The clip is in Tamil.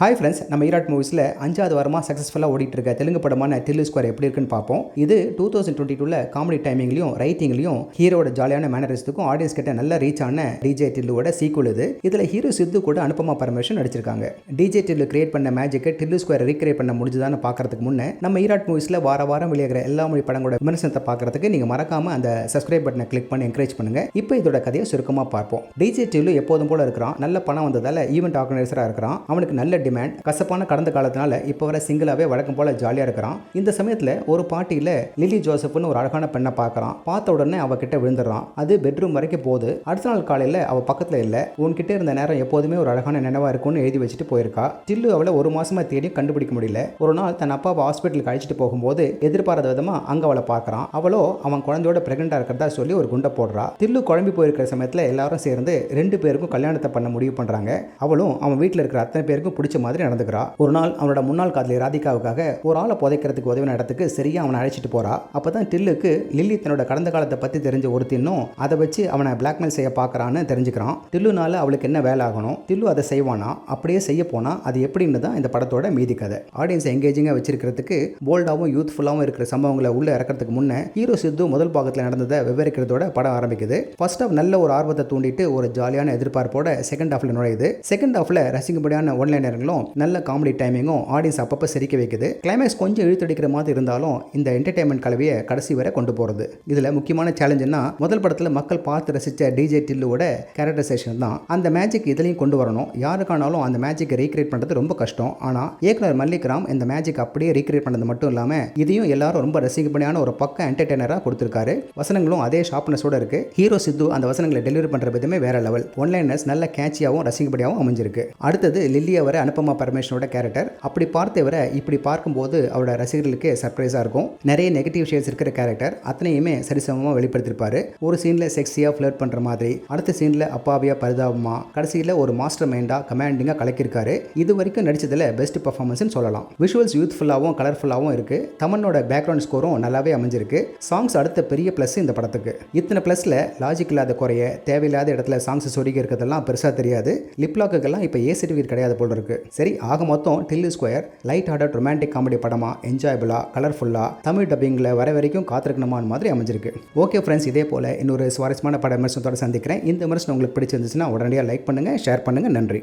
ஹாய் ஃப்ரெண்ட்ஸ், நம்ம ஈராட் மூவிஸில் 5வது வாரமாக சக்ஸஸ்ஃபுல்லாக ஓடிட்டு இருக்க தெலுங்கு படமான டில்லு ஸ்கொயர் எப்படி இருக்குன்னு பார்ப்போம். இது 2022ல் காமெடி டைமிங்லையும் ரைட்டிங்லையும் ஹீரோட ஜாலியான மேனரிஸ்ட்டுக்கும் ஆடியன்ஸ் கிட்ட நல்ல ரீச் ஆன டிஜே டில்லுவோட சீக்குவல் இது. இதில் ஹீரோ சித்து கூட அனுபமா பரமேஸ்வரன் நடிச்சிருக்காங்க. டிஜே டில்லு கிரியேட் பண்ண மேஜிக்கை டில்லு ஸ்கொயர் ரீக்ரியேட் பண்ண முடிஞ்சுதான்னு பார்க்கறதுக்கு முன்னே நம்ம ஈராட் மூவிஸில் வாரம் வெளியாகிற எல்லா மொழி படங்களோட விமர்சனத்தை பார்க்கறதுக்கு நீங்கள் மறக்காம அந்த சப்ஸ்கிரைப் பட்டனை கிளிக் பண்ணி என்கரேஜ் பண்ணுங்க. இப்போ இதோட கதையை சுருக்கமாக பார்ப்போம். டிஜே டில்லு எப்போதும் போல இருக்கிறான். நல்ல பணம் வந்ததால ஈவெண்ட் ஆர்கனைசராக இருக்கிறான். அவனுக்கு நல்ல டிமாண்ட். கசப்பான கடந்த காலத்தினால இப்போ வர சிங்கிளாவே வழக்கம் போல ஜாலியாக இருக்கிறான். இந்த சமயத்தில் ஒரு பார்ட்டியில் லிலி ஜோசப்னு ஒரு அழகான பெண்ணை பார்க்குறான். பார்த்த உடனே அவகிட்ட விழுந்துடுறான். அது பெட்ரூம் வரைக்கும் போகுது. அடுத்த நாள் காலையில் அவள் பக்கத்தில் இல்லை. உன்கிட்ட இருந்த நேரம் எப்போதுமே ஒரு அழகான நினைவாக இருக்கும்னு எழுதி வச்சுட்டு போயிருக்கா. டில்லு அவளை ஒரு மாசமா தேடி கண்டுபிடிக்க முடியல. ஒரு நாள் தன் அப்பாவை ஹாஸ்பிட்டலுக்கு அழைச்சிட்டு போகும்போது எதிர்பாராத விதமாக அங்கே அவளை பார்க்குறான். அவளோ அவன் குழந்தையோட பிரெக்னெண்டாக இருக்கிறதா சொல்லி ஒரு குண்டை போடுறா. டில்லு குழம்பி போயிருக்கிற சமயத்தில் எல்லாரும் சேர்ந்து 2 பேருக்கும் கல்யாணத்தை பண்ண முடிவு பண்ணுறாங்க. அவளும் அவன் வீட்டில் இருக்கிற அத்தனை பேருக்கும் பிடிச்ச மாதிரி நடந்துக்கிறா. ஒரு நாள் அவனோட முன்னாள் காதலி ராதிகாவுக்காக ஒரு ஆளை புதைக்கிறதுக்கு உதவின இடத்துக்கு சரியா அவனை அழைச்சிட்டு போறா. அப்பதான் டில்லுக்கு லில்லி தன்னோட கடந்த காலத்தை பத்தி தெரிஞ்ச ஒருத்தின்னும் அதை வச்சு அவனை பிளாக்மெயில் செய்ய பார்க்கறான்னு தெரிஞ்சுக்கிறான். டில்லுனால அவளுக்கு என்ன வேலை ஆகணும், டில்லு அதை செய்வானா, அப்படியே செய்ய போனா அது எப்படின்னு தான் இந்த படத்தோட மீதி கதை. ஆடியன்ஸ் எங்கேஜிங்கா வச்சிருக்கிறதுக்கு போல்டாவும் யூத்ஃபுல்லாவும் இருக்கிற சம்பவங்களை உள்ள இறக்கிறதுக்கு முன்னே ஹீரோ சித்து முதல் பாகத்தில் நடந்ததை விவரிக்கிறதோட படம் ஆரம்பிக்குது. ஃபர்ஸ்ட் ஹாஃப் நல்ல ஒரு ஆர்வத்தை தூண்டிட்டு ஒரு ஜாலியான எதிர்பார்ப்போட செகண்ட் ஹாஃப்ல நுழையுது. செகண்ட் ஹாஃப்ல ரசிக்கும்படியான ஒன்லைனர்களும் நல்ல காமெடி டைமிங்கும் ஆடியன்ஸ் அப்பப்போ சிரிக்க வைக்குது. கிளைமேக்ஸ் கொஞ்சம் இழுத்தடிக்கிற மாதிரி இருந்தாலும் இந்த என்டர்டைன்மெண்ட் கலவையை கடைசி வரை கொண்டு போகிறது. இதில் முக்கியமான சேலஞ்சுன்னா முதல் படத்தில் மக்கள் பார்த்து ரசித்த டிஜே டில்லுவோட கேரக்டரைசேஷன் தான். அந்த மேஜிக் இதுலையும் கொண்டு வரணும். யாருக்கானாலும் அந்த மேஜிக்கை ரீக்ரியேட் பண்ணுறது ரொம்ப கஷ்டம். ஆனால் இயக்குனர் மல்லிக்ராம் இந்த மேஜிக் அப்படியே ரீக்ரியேட் பண்ணது மட்டும் இல்லாமல் இதையும் எல்லாரும் ரொம்ப ரசிக்கப்படியான ஒரு பக்க என்டர்டைனராக கொடுத்துருக்காரு. வசனங்களும் அதே ஷார்ப்னஸோட இருக்கு. ஹீரோ சித்து அந்த வசனங்களை டெலிவரி பண்ணுற விதமே வேற லெவல். ஒன்லைனர்ஸ் நல்ல கேட்சியாகவும் ரசிக்கப்படியாகவும் அமைஞ்சிருக்கு. அடுத்தது லில்லி அவரை அனுபமா பரமேஸ்வரனோட கேரக்டர். அப்படி பார்த்தவரை இப்படி பார்க்கும்போது அவரோட ரசிகர்களுக்கு சர்ப்ரைஸாக இருக்கும். நிறைய நெகட்டிவ் ஷேட்ஸ் இருக்கிற கேரக்டர் அத்தனையுமே சரிசமமாக வெளிப்படுத்திருப்பாரு. ஒரு சீனில் செக்ஸியாக ஃப்ளர்ட் பண்ணுற மாதிரி, அடுத்த சீனில் அப்பாவியா பரிதாபமா, கடைசியில் ஒரு மாஸ்டர் மைண்டாக கமாண்டிங்காக கலக்கியிருக்காரு. இது வரைக்கும் நடிச்சதில் பெஸ்ட் பர்ஃபார்மன்ஸ்னு சொல்லலாம். விஷுவல்ஸ் யூத்ஃபுல்லாகவும் கலர்ஃபுல்லாகவும் இருக்கு. தமனோட பேக்ரவுண்ட் ஸ்கோரும் நல்லாவே அமைஞ்சிருக்கு. சாங்ஸ் அடுத்த பெரிய ப்ளஸ் இந்த படத்துக்கு. இத்தனை ப்ளஸில் லாஜிக் இல்லாத குறைய, தேவையில்லாத இடத்துல சாங்ஸ் சொருகி இருக்கிறதெல்லாம் பெருசாக தெரியாது. லிப்லாக்குக்கெல்லாம் இப்போ ஏ சர்டிஃபிகேட் கிடையாது போல இருக்கு. சரி, ஆக மொத்தம் Tillu square light hearted romantic comedy படமா, என்ஜாயபிளா, கலர்ஃபுல்லா, தமிழ் டப்பிங்கில் வர வரைக்கும் காத்திருக்கணுமான மாதிரி அமைஞ்சிருக்கு. ஓகே ஃப்ரெண்ட்ஸ், இதே போல இன்னொரு சுவாரஸ்யமான பட விமர்சனத்தோட சந்திக்கிறேன். இந்த விமர்சனம் உங்களுக்கு பிடிச்சிருந்துச்சுன்னா உடனடியாக லைக் பண்ணுங்க, ஷேர் பண்ணுங்க. நன்றி.